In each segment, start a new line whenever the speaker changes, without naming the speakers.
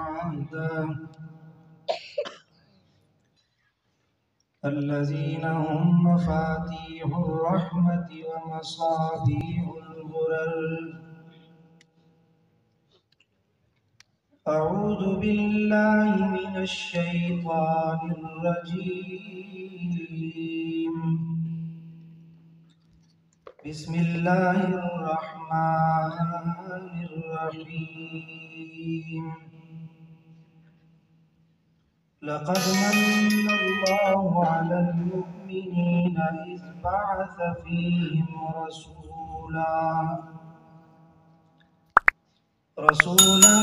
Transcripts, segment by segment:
عهدا الذين هم مفاتيح الرحمة ومصابيح الغرر. أعوذ بالله من الشيطان الرجيم. بسم الله الرحمن الرحيم. لقد من الله على المؤمنين إذ بعث فيهم رسولا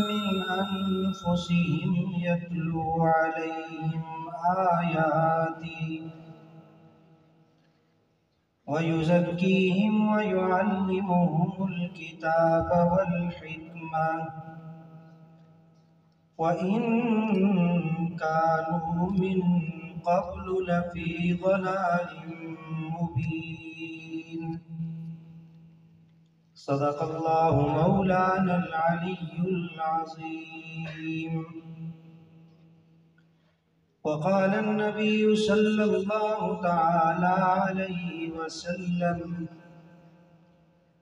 من أنفسهم يتلو عليهم آياتي ويزكيهم ويعلمهم الكتاب والحكمة وإن كانوا من قبل لفي ضلال مبين. صدق الله مولانا العلي العظيم. وقال النبي صلى الله تعالى عليه وسلم: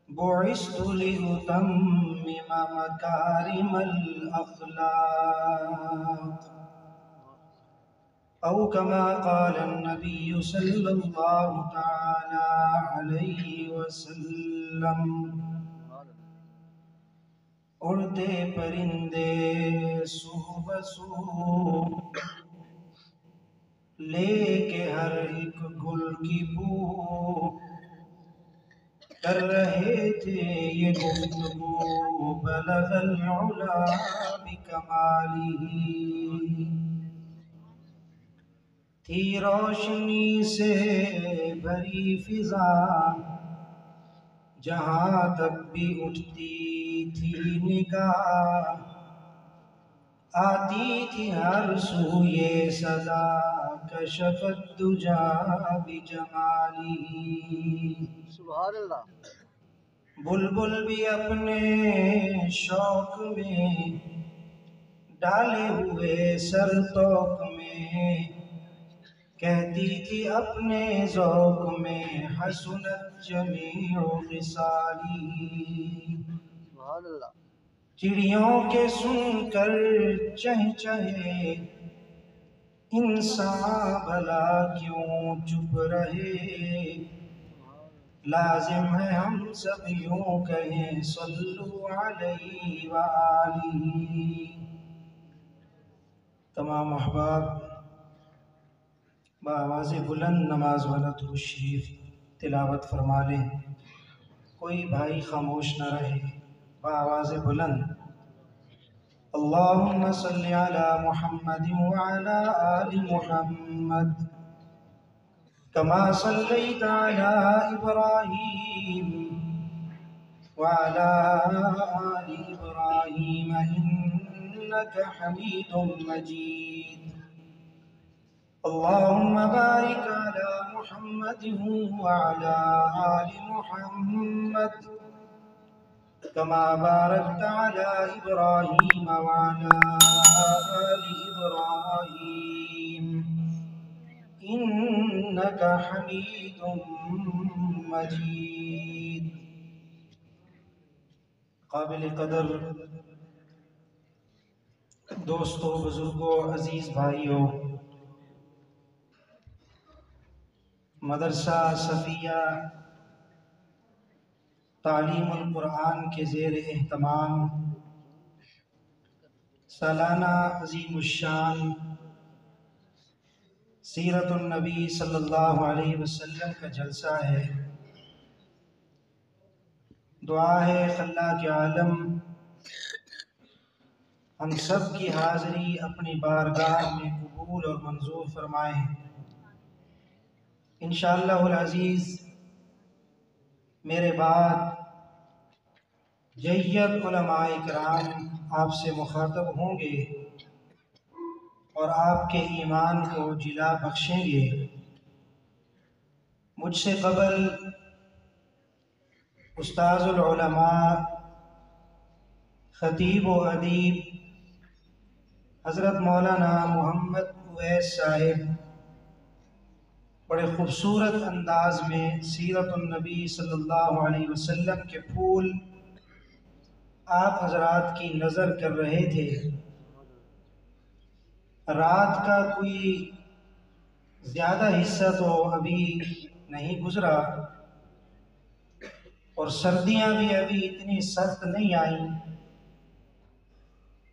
بعثت لأتمم مكارم الأخلاق، أو كما قال النبي صلى الله تعالى عليه وسلم. اڑتے پرندے سو بسو لے کے ہر ایک گل کی بو کر رہے تھے یہ گفتگو بلغ العلا بکمالہ. تھی روشنی سے بھری فضا جہاں تک بھی اٹھتی تھی نگاہ، آتی تھی ہر سو یہ صدا کشف الدجا بجمالہ.
سبحان اللہ.
بلبل بھی اپنے شوق میں ڈالے ہوئے سر توق میں کہتی تھی اپنے ذوق میں حسنت جمیع خصالہ.
سبحان اللہ.
چڑیوں کے سن کر چہچہے انسان بھلا کیوں چپ رہے، لازم ہے ہم سب یوں کہیں صلو علیہ وآلہ. تمام احباب بآواز بلند نماز والا درود شریف تلاوت فرما لیں. کوئی بھائی خاموش نہ رہے. بآواز بلند اللہم صلی علی محمد وعلی آل محمد کما صلیت علی ابراہیم وعلی آل ابراہیم انک حمید مجید. اللہم بارک علی محمد وعلی آل محمد كما باركت على إبراهيم وعلى آل إبراهيم إنك حميد مجيد. قابل قدر دوستوں، بزرگوں، عزیز بھائیوں، مدرسہ صفیہ تعلیم القرآن کے زیر اہتمام سالانہ عظیم الشان سیرت النبی صلی اللہ علیہ وسلم کا جلسہ ہے. دعا ہے خلاق عالم ہم سب کی حاضری اپنی بارگاہ میں قبول اور منظور فرمائے. انشاءاللہ العزیز میرے بعد جید علماء اکرام آپ سے مخاطب ہوں گے اور آپ کے ایمان کو جلا بخشیں گے. مجھ سے قبل استاذ العلماء خطیب و ادیب حضرت مولانا محمد اویس صاحب بڑے خوبصورت انداز میں سیرت النبی صلی اللہ علیہ وسلم کے پھول آپ حضرات کی نظر کر رہے تھے۔ رات کا کوئی زیادہ حصہ تو ابھی نہیں گزرا اور سردیاں بھی ابھی اتنی سخت نہیں آئیں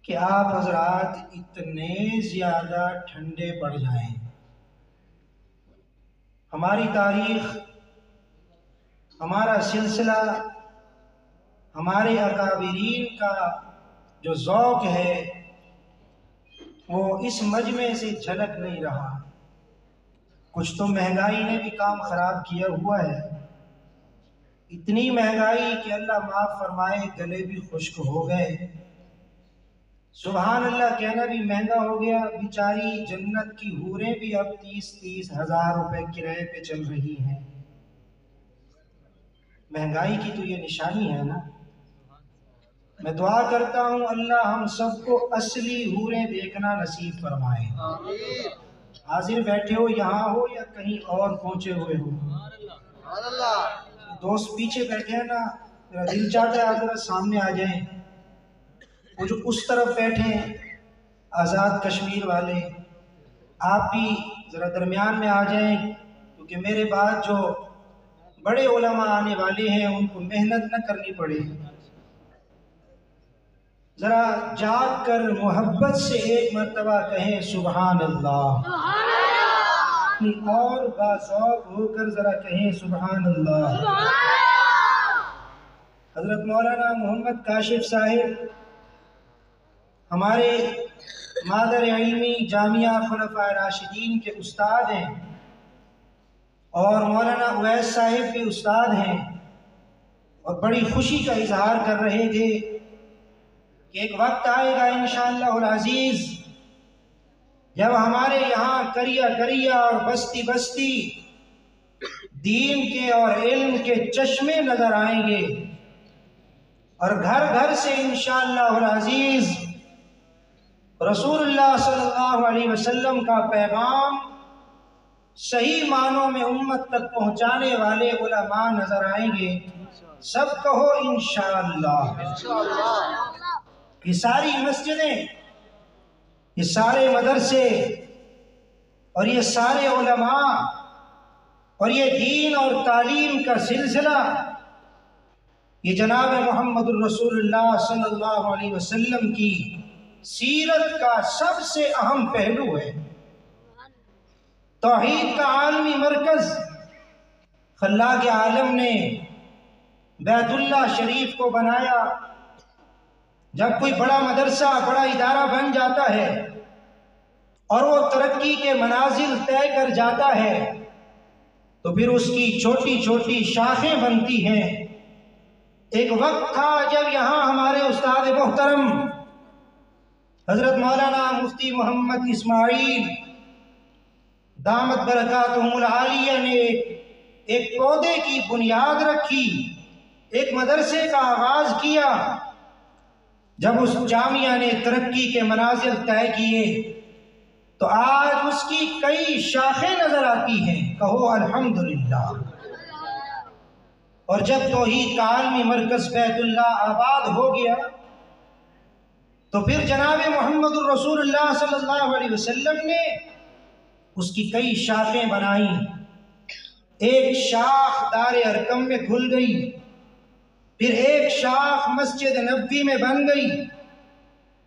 کہ آپ حضرات اتنے زیادہ ٹھنڈے پڑ جائیں۔ ہماری تاریخ، ہمارا سلسلہ، ہمارے اکابرین کا جو ذوق ہے وہ اس مجمع سے جھلک نہیں رہا۔ کچھ تو مہنگائی نے بھی کام خراب کیا ہوا ہے، اتنی مہنگائی کہ اللہ معاف فرمائے گلے بھی خشک ہو گئے۔ سبحان اللہ کہنا بھی مہنگا ہو گیا۔ بیچاری جنت کی حوریں بھی اب 30 ہزار روپے کرائے پہ چل رہی ہیں۔ مہنگائی کی تو یہ نشانی ہے نا۔ میں دعا کرتا ہوں اللہ ہم سب کو اصلی حوریں دیکھنا نصیب فرمائے۔ حاضر بیٹھے ہو یہاں ہو یا کہیں اور پہنچے ہوئے ہو، دوست پیچھے بیٹھے ہیں نا، میرا دل چاہتا ہے آپ ذرا سامنے آ جائیں۔ وہ جو اس طرف بیٹھے ہیں آزاد کشمیر والے، آپ بھی ذرا درمیان میں آ جائیں، کیونکہ میرے بعد جو بڑے علماء آنے والے ہیں ان کو محنت نہ کرنی پڑے۔ ذرا جاگ کر محبت سے ایک مرتبہ کہیں سبحان اللہ، اور باذوق ہو کر ذرا کہیں سبحان اللہ۔ حضرت مولانا محمد کاشف صاحب ہمارے مادر علمی جامعہ خلفائے راشدین کے استاد ہیں، اور مولانا اویس صاحب بھی استاد ہیں، اور بڑی خوشی کا اظہار کر رہے تھے کہ ایک وقت آئے گا انشاءاللہ العزیز جب ہمارے یہاں کریا کریا اور بستی بستی دین کے اور علم کے چشمے نظر آئیں گے، اور گھر گھر سے انشاءاللہ العزیز رسول اللہ صلی اللہ علیہ وسلم کا پیغام صحیح معنوں میں امت تک پہنچانے والے علماء نظر آئیں گے۔ سب کہو انشاءاللہ۔ یہ ساری مسجدیں، یہ سارے مدرسے اور یہ سارے علماء اور یہ دین اور تعلیم کا سلسلہ، یہ جناب محمد الرسول اللہ صلی اللہ علیہ وسلم کی سیرت کا سب سے اہم پہلو ہے۔ توحید کا عالمی مرکز خلاق عالم نے بیت اللہ شریف کو بنایا۔ جب کوئی بڑا مدرسہ، بڑا ادارہ بن جاتا ہے اور وہ ترقی کے منازل طے کر جاتا ہے تو پھر اس کی چھوٹی چھوٹی شاخیں بنتی ہیں۔ ایک وقت تھا جب یہاں ہمارے استاد محترم حضرت مولانا مفتی محمد اسماعیل دامت برکاتہم العالیہ نے ایک پودے کی بنیاد رکھی، ایک مدرسے کا آغاز کیا۔ جب اس جامعہ نے ترقی کے منازل طے کیے تو آج اس کی کئی شاخیں نظر آتی ہیں، کہو الحمدللہ۔ اور جب توحید کا عالمی مرکز بیت اللہ آباد ہو گیا تو پھر جناب محمد الرسول اللہ صلی اللہ علیہ وسلم نے اس کی کئی شاخیں بنائیں۔ ایک شاخ دار ارقم میں کھل گئی، پھر ایک شاخ مسجد نبوی میں بن گئی،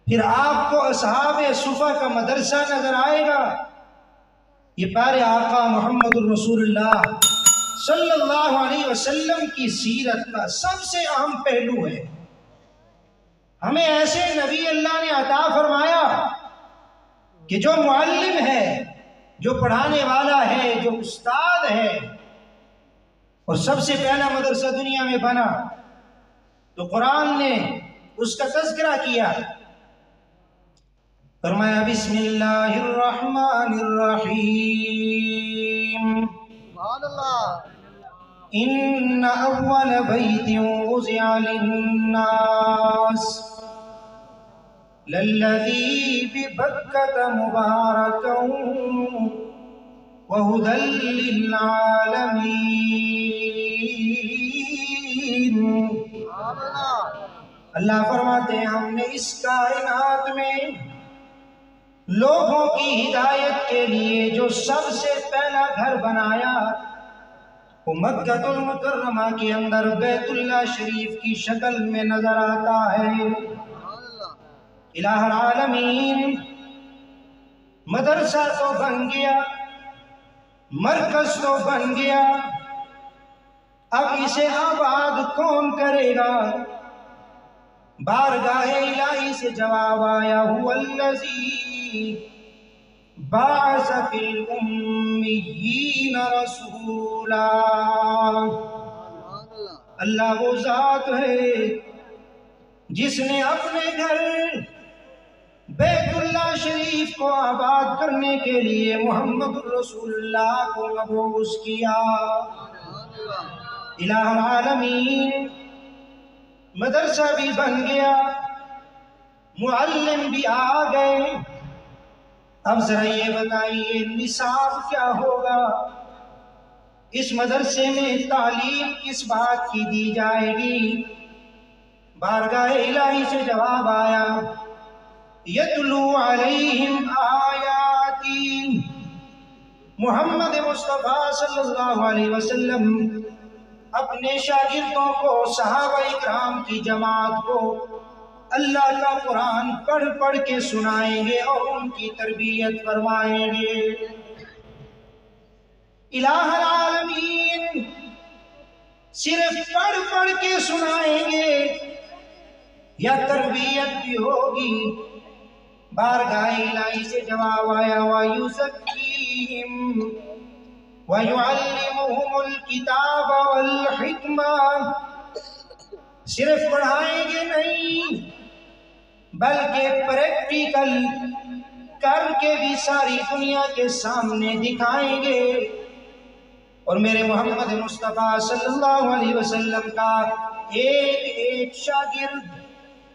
پھر آپ کو اصحاب صفا کا مدرسہ نظر آئے گا۔ یہ پیارے آقا محمد الرسول اللہ صلی اللہ علیہ وسلم کی سیرت کا سب سے اہم پہلو ہے۔ ہمیں ایسے نبی اللہ نے عطا فرمایا کہ جو معلم ہے، جو پڑھانے والا ہے، جو استاد ہے، اور سب سے پہلا مدرسہ دنیا میں بنا تو قرآن نے اس کا تذکرہ کیا، فرمایا بسم اللہ الرحمن الرحیم
سبحان اللہ۔
ان اول بیت وضع للناس للذی ببکۃ مبارکا وہدی للعالمین۔ اللہ فرماتے ہیں ہم نے اس کائنات میں لوگوں کی ہدایت کے لیے جو سب سے پہلا گھر بنایا وہ مکہ المکرمہ کے اندر بیت اللہ شریف کی شکل میں نظر آتا ہے۔ الہ العالمین، مدرسہ تو بن گیا، مرکز تو بن گیا، اب اسے آباد کون کرے گا؟ بارگاہ الہی سے جواب آیا، هو الذی بعث فی الامیین رسولا۔ اللہ وہ ذات ہے جس نے اپنے گھر بیت اللہ شریف کو آباد کرنے کے لیے محمد الرسول اللہ کو مبعوث کیا۔ الہ العالمین، مدرسہ بھی بن گیا، معلم بھی آ گئے، اب ذرا یہ بتائیے نصاب کیا ہوگا؟ اس مدرسے میں تعلیم کس بات کی دی جائے گی؟ بارگاہ الہی سے جواب آیا، یتلو علیہم آیاتی۔ محمد مصطفیٰ صلی اللہ علیہ وسلم اپنے شاگردوں کو، صحابہ اکرام کی جماعت کو اللہ کا قرآن پڑھ پڑھ کے سنائیں گے اور ان کی تربیت فرمائیں گے۔ الہ العالمین، صرف پڑھ پڑھ کے سنائیں گے یا تربیت بھی ہوگی؟ بارگاہ الہی سے جواب آیا، وَيُزَكِّيهِمْ وَيُعَلِّمُهُمُ الْكِتَابَ وَالْحِكْمَةَ۔ صرف پڑھائیں گے نہیں بلکہ پریکٹیکل کر کے بھی ساری دنیا کے سامنے دکھائیں گے۔ اور میرے محمد مصطفیٰ صلی اللہ علیہ وسلم کا ایک ایک شاگرد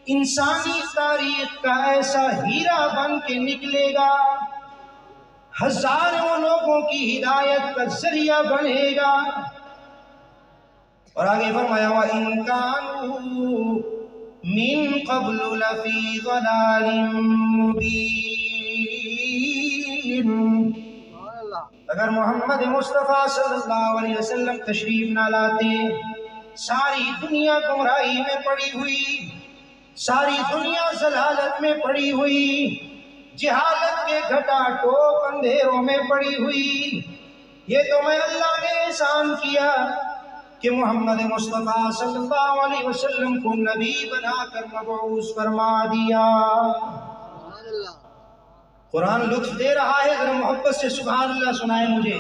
انسانی تاریخ کا ایسا ہیرا بن کے نکلے گا، ہزاروں لوگوں کی ہدایت کا ذریعہ بنے گا۔ اور آگے فرمایا، وَإِن كَانُوا مِن قَبْلُ لَفِي ضَلَالٍ مُبِينٍ۔ اگر محمد مصطفیٰ صلی اللہ علیہ وسلم تشریف نہ لاتے، ساری دنیا گمراہی میں پڑی ہوئی، ساری دنیا ضلالت میں پڑی ہوئی، جہالت کے گھٹا ٹوپ اندھیروں میں پڑی ہوئی۔ یہ تو میں اللہ نے احسان کیا کہ محمد مصطفیٰ صلی اللہ علیہ وسلم کو نبی بنا کر مبعوث فرما دیا۔ قرآن لطف دے رہا ہے، ذرا محبت سے سبحان اللہ سنائے مجھے۔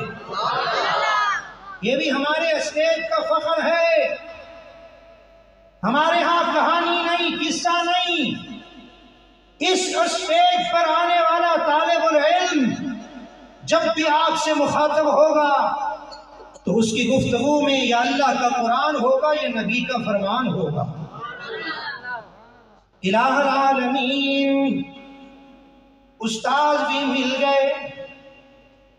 یہ بھی ہمارے اسٹیج کا فخر ہے، ہمارے ہاں کہانی نہیں، قصہ نہیں۔ اس اسٹیج پر آنے والا طالب العلم جب بھی آپ سے مخاطب ہوگا تو اس کی گفتگو میں یا اللہ کا قرآن ہوگا یا نبی کا فرمان ہوگا۔ الہ العالمین، استاد بھی مل گئے،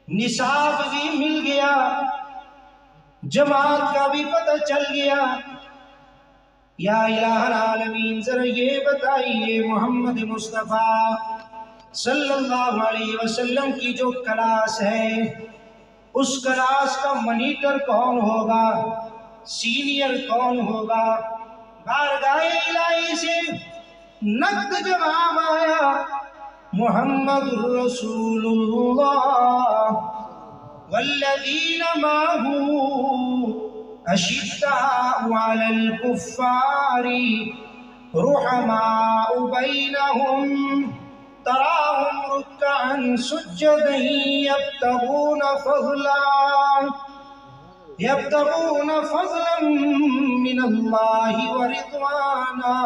نصاب بھی مل گیا، جماعت کا بھی پتہ چل گیا۔ یا الہ العالمین، ذرا یہ بتائیے محمد مصطفیٰ صلی اللہ علیہ وسلم کی جو کلاس ہے، اس کلاس کا منیٹر کون ہوگا؟ سینئر کون ہوگا؟ بارگاہ الہی سے نقد جواب آیا، محمد رسول اللہ والذین معہ اشداء علی الکفار رحماء بینہم تراہم رکعا سجدا یبتغون فضلا من اللہ ورضوانا۔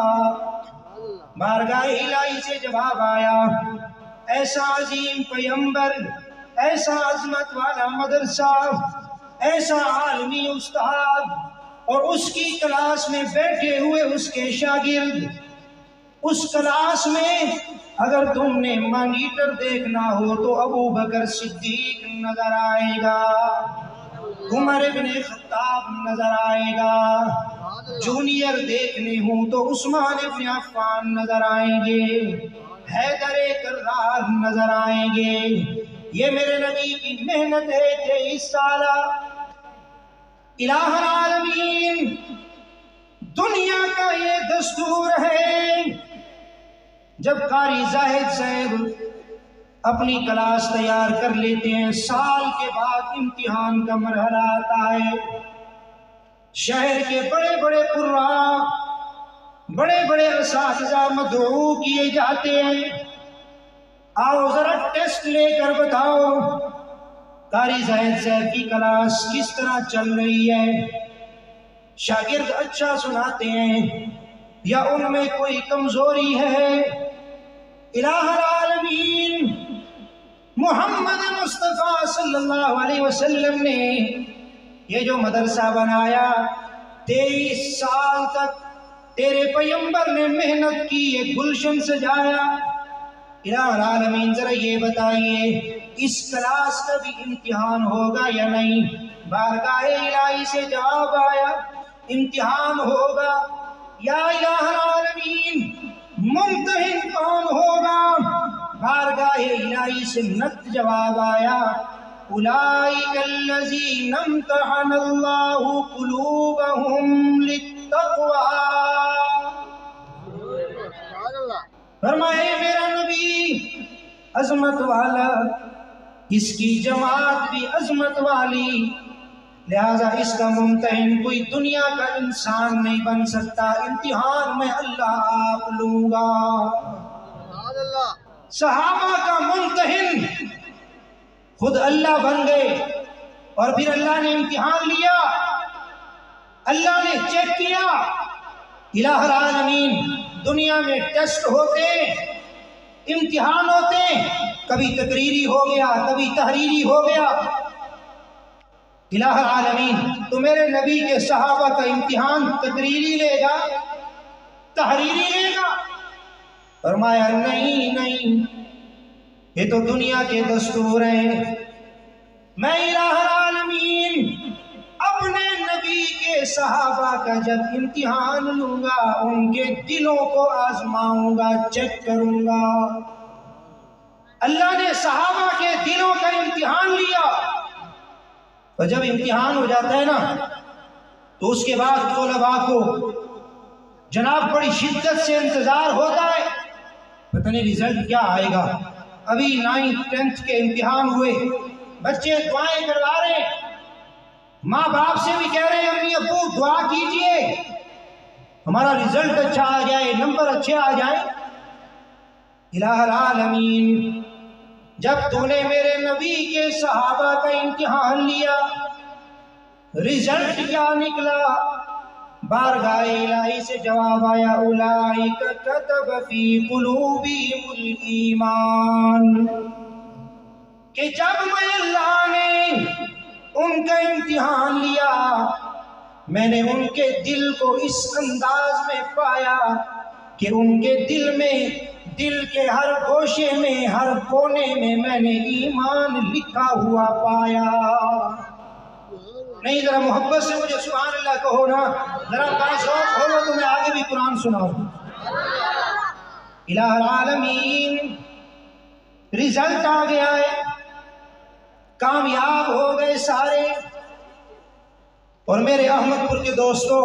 بارگاہ الہی سے جواب آیا، ایسا عظیم پیغمبر، ایسا عظمت والا مدرسہ، ایسا عالمی استاد اور اس کی کلاس میں بیٹھے ہوئے اس کے شاگرد، اس کلاس میں اگر تم نے مانیٹر دیکھنا ہو تو ابو بکر صدیق نظر آئے گا، عمر ابن خطاب نظر آئے گا، جونیئر دیکھنے ہوں تو عثمان ابن عفان نظر آئیں گے، حیدر کرار نظر آئیں گے۔ یہ میرے نبی کی محنت ہے 23 سالہ۔ الہ العالمین، دنیا کا یہ دستور ہے، جب قاری زاہد صاحب اپنی کلاس تیار کر لیتے ہیں، سال کے بعد امتحان کا مرحلہ آتا ہے، شہر کے بڑے بڑے قراء، بڑے بڑے اساتذہ مدعو کیے جاتے ہیں، آؤ ذرا ٹیسٹ لے کر بتاؤ قاری زاہد صاحب کی کلاس کس طرح چل رہی ہے، شاگرد اچھا سناتے ہیں یا ان میں کوئی کمزوری ہے۔ الہ العالمین، محمد مصطفیٰ صلی اللہ علیہ وسلم نے یہ جو مدرسہ بنایا، 23 سال تک تیرے پیغمبر نے محنت کی، یہ گلشن سجایا۔ الہ العالمین، ذرا یہ بتائیے اس کلاس کا بھی امتحان ہوگا یا نہیں؟ بارگاہ الہی سے جواب آیا، امتحان ہوگا۔ یا الہ العالمین، ممتحن کون ہوگا؟ بارگاہ الہی سے نقد جواب آیا، اولئک الذین امتحن اللہ قلوبہم للتقوی۔ فرمائے میرا نبی عظمت والا، اس کی جماعت بھی عظمت والی، لہذا اس کا ممتحن کوئی دنیا کا انسان نہیں بن سکتا، امتحان میں اللہ آپ لوں گا۔ صحابہ کا ممتحن خود اللہ بن گئے، اور پھر اللہ نے امتحان لیا، اللہ نے چیک کیا۔ الہ العالمین، دنیا میں ٹیسٹ ہوتے، امتحان ہوتے، کبھی تقریری ہو گیا، کبھی تحریری ہو گیا۔ الہ العالمین، تو میرے نبی کے صحابہ کا امتحان تقریری لے گا، تحریری لے گا؟ فرمایا نہیں، یہ تو دنیا کے دستور ہیں۔ میں الہ العالمین اپنے نبی کے صحابہ کا جب امتحان لوں گا، ان کے دلوں کو آزماؤں گا، چیک کروں گا۔ اللہ نے صحابہ کے دلوں کا امتحان لیا، اور جب امتحان ہو جاتا ہے نا تو اس کے بعد طلباء کو جناب بڑی شدت سے انتظار ہوتا ہے، پتہ نہیں رزلٹ کیا آئے گا۔ ابھی 9th 10th کے امتحان ہوئے، بچے دعائیں کروا رہے ہیں، ماں باپ سے بھی کہہ رہے ہیں امی ابو دعا کیجئے ہمارا رزلٹ اچھا آ جائے، نمبر اچھے آ جائیں۔ الہ العالمین، جب تو نے میرے نبی کے صحابہ کا امتحان لیا، رزلٹ کیا نکلا؟ بارگاہ الہی سے جواب آیا، اولئک کتب فی قلوبہم الایمان، کہ جب میں اللہ نے ان کا امتحان لیا، میں نے ان کے دل کو اس انداز میں پایا کہ ان کے دل میں، دل کے ہر گوشے میں، ہر کونے میں نے ایمان لکھا ہوا پایا۔ نہیں، ذرا محبت سے مجھے سبحان اللہ کہو نا، ذرا کان شوق کھولو تو میں آگے بھی قرآن سناؤں۔ الہ العالمین، رزلٹ آ گیا ہے، کامیاب ہو گئے سارے۔ اور میرے احمد پور کے دوستو،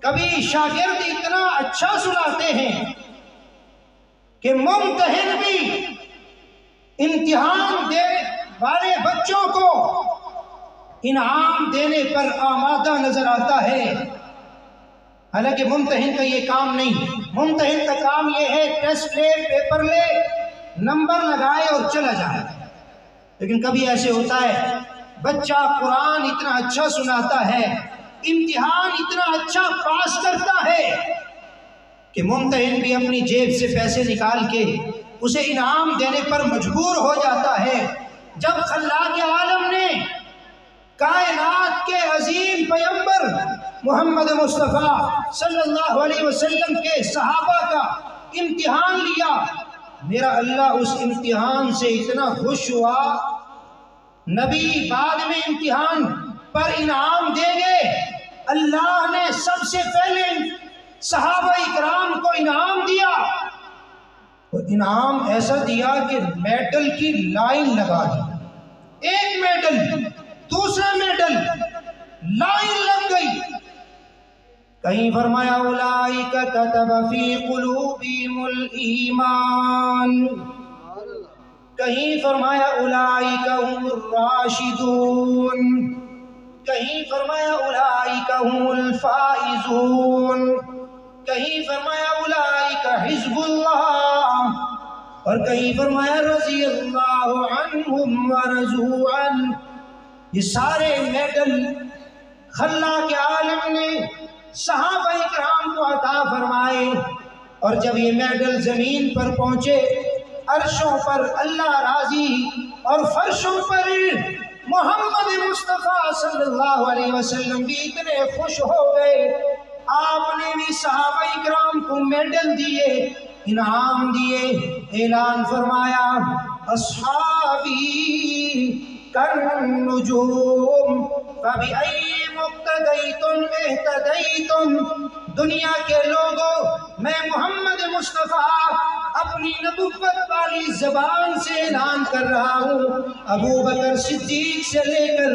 کبھی شاگرد اتنا اچھا سناتے ہیں کہ ممتحن بھی امتحان دینے والے بچوں کو انعام دینے پر آمادہ نظر آتا ہے، حالانکہ ممتحن کا یہ کام نہیں۔ ممتحن کا کام یہ ہے ٹیسٹ لے، پیپر لے، نمبر لگائے اور چلا جائے۔ لیکن کبھی ایسے ہوتا ہے بچہ قرآن اتنا اچھا سناتا ہے، امتحان اتنا اچھا پاس کرتا ہے کہ ممتحن بھی اپنی جیب سے پیسے نکال کے اسے انعام دینے پر مجبور ہو جاتا ہے۔ جب خلاق عالم نے کائنات کے عظیم پیغمبر محمد مصطفیٰ صلی اللہ علیہ وسلم کے صحابہ کا امتحان لیا، میرا اللہ اس امتحان سے اتنا خوش ہوا، نبی بعد میں امتحان پر انعام دیں گے، اللہ نے سب سے پہلے صحابہ اکرام کو انعام دیا، اور انعام ایسا دیا کہ میڈل کی لائن لگا دی، ایک میڈل دوسرا میڈل لائن لگ گئی۔ کہیں فرمایا اولئک کتب فی قلوبہم الایمان، کہیں فرمایا اولئک هم الراشدون، کہیں فرمایا اولئک هم الفائزون، کہیں فرمایا اولئک حزب اللہ، اور کہیں فرمایا رضی اللہ عنہم ورضوا عنہ۔ یہ سارے میڈل خلاق عالم نے صحابہ اکرام کو عطا فرمائے، اور جب یہ میڈل زمین پر پہنچے، عرشوں پر اللہ راضی اور فرشوں پر محمد مصطفیٰ صلی اللہ علیہ وسلم بھی اتنے خوش ہو گئے، آپ نے بھی صحابہ اکرام کو میڈل دیے، انعام دیے، اعلان فرمایا اصحابی کالنجوم فبأئی مقتدیتم اہتدیتم۔ دنیا کے لوگوں، میں محمد مصطفیٰ اپنی نبوت والی زبان سے اعلان کر رہا ہوں، ابو بکر صدیق سے لے کر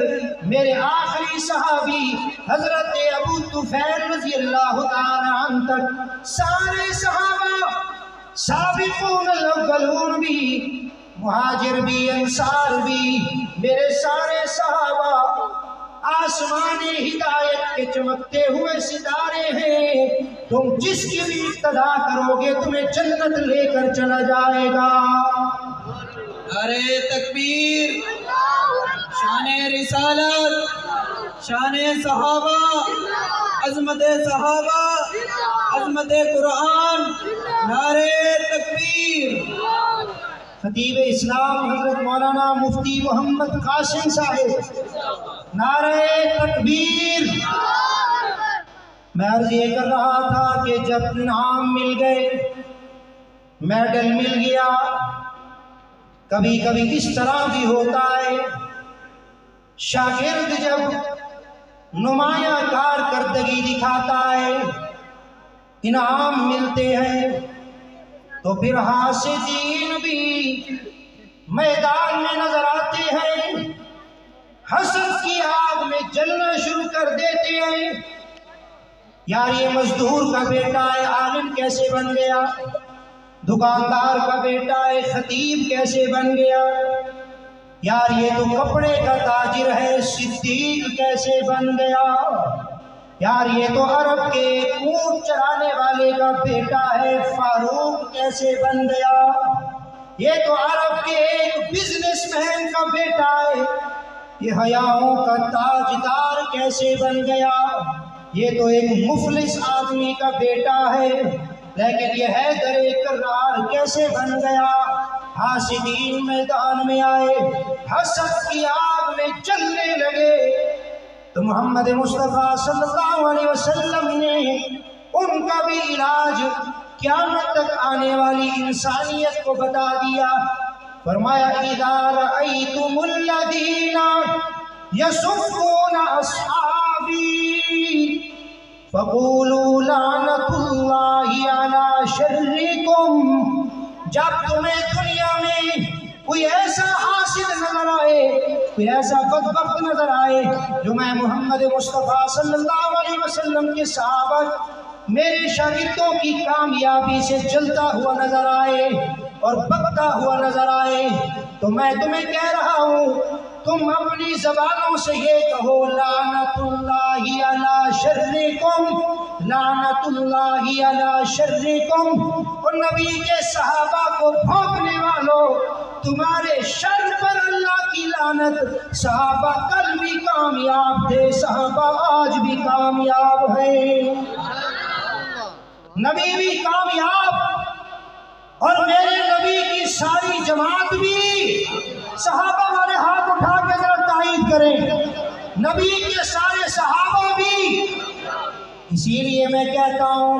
میرے آخری صحابی حضرت ابو طفیل رضی اللہ تعالی عنہ تک سارے صحابہ، سابقون الاولون بھی، مہاجر بھی، انصار بھی، میرے سارے صحابہ آسمان ہدایت کے چمکتے ہوئے ستارے ہیں، تم جس کی بھی اقتدا کرو گے تمہیں جنت لے کر چلا جائے گا۔
نعرہ تکبیر، شان رسالت، شان صحابہ، عظمت صحابہ، عظمت قرآن، نعرہ تکبیر۔
خطیب اسلام حضرت مولانا مفتی محمد قاسم صاحب، نعرہ تکبیر۔ میں عرض یہ کر رہا تھا کہ جب انعام مل گئے، میڈل مل گیا، کبھی کبھی اس طرح بھی ہوتا ہے، شاگرد جب نمایاں کارکردگی دکھاتا ہے، انعام ملتے ہیں، تو پھر حاسدین بھی میدان میں نظر آتے ہیں، حسد کی آگ میں جلنا شروع کر دیتے ہیں، یار یہ مزدور کا بیٹا ہے، عالم کیسے بن گیا؟ دکاندار کا بیٹا ہے، خطیب کیسے بن گیا؟ یار یہ تو کپڑے کا تاجر ہے، صدیق کیسے بن گیا؟ یار یہ تو عرب کے اونٹ چرانے والے کا بیٹا ہے، فاروق کیسے بن گیا؟ یہ تو عرب کے ایک بزنس مین کا بیٹا ہے، یہ حیاؤں کا تاجدار کیسے بن گیا؟ یہ تو ایک مفلس آدمی کا بیٹا ہے، لیکن یہ حیدر کرار کیسے بن گیا؟ حاسدین میدان میں آئے، حسد کی آگ میں جلنے لگے، تو محمد مصطفیٰ صلی اللہ علیہ وسلم نے ان کا بھی علاج قیامت تک آنے والی انسانیت کو بتا دیا، فرمایا اذا رأیتم الذین یسبون اصحابی فقولوا لعنت اللہ علی شرکم۔ جب تمہیں دنیا میں کوئی ایسا حاسد نظر آئے، کوئی ایسا بدبخت نظر آئے جو میں محمد مصطفیٰ صلی اللہ علیہ وسلم کے صحابہ، میرے شاگردوں کی کامیابی سے جلتا ہوا نظر آئے اور بکتا ہوا نظر آئے، تو میں تمہیں کہہ رہا ہوں، تم اپنی زبانوں سے یہ کہو لعنت اللہ علی شرکم، لعنت اللہ علی شرکم، اور نبی کے صحابہ کو بھونکنے والوں، تمہارے شر پر اللہ کی لعنت۔ صحابہ کل بھی کامیاب تھے، صحابہ آج بھی کامیاب ہیں، نبی بھی کامیاب، اور میرے نبی کی ساری جماعت بھی، صحابہ والے ہاتھ اٹھا کے ذرا تائید کریں، نبی کے سارے صحابہ بھی اسی لیے میں کہتا ہوں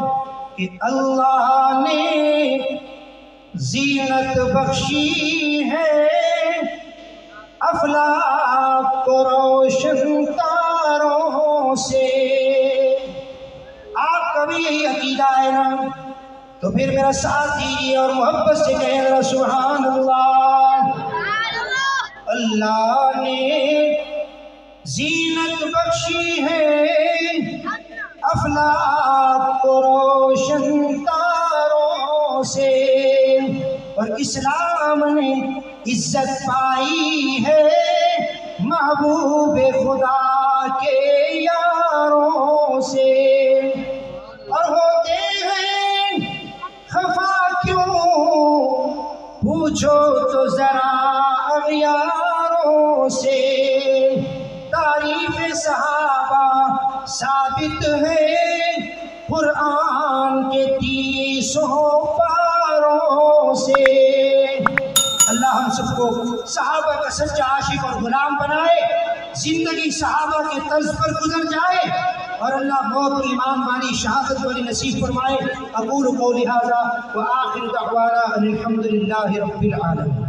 کہ اللہ نے زینت بخشی ہے افلاک کو روشن تاروں سے۔ آپ کا بھی یہی عقیدہ ہے نا؟ تو پھر میرا ساتھ دیجیے اور محبت سے کہیں ذرا سبحان اللہ۔ اللہ نے زینت بخشی ہے افلاک کو روشن تاروں سے، اور اسلام نے عزت پائی ہے محبوب خدا کے یاروں سے۔ اور ہوتے ہیں خفا کیوں پوچھو تو ذرا اغیاروں سے، تعریف صحابہ ثابت ہے قرآن کے 30 پاروں سے۔ اللہ ہم سب کو صحابہ کا سچا عاشق اور غلام بنائے، زندگی صحابہ کے طرز پر گزر جائے، اور اللہ موت ایمان والی شہادت والی نصیب فرمائے۔ اقول قولی ھذا وآخر دعوانا ان الحمد للہ رب العالمین۔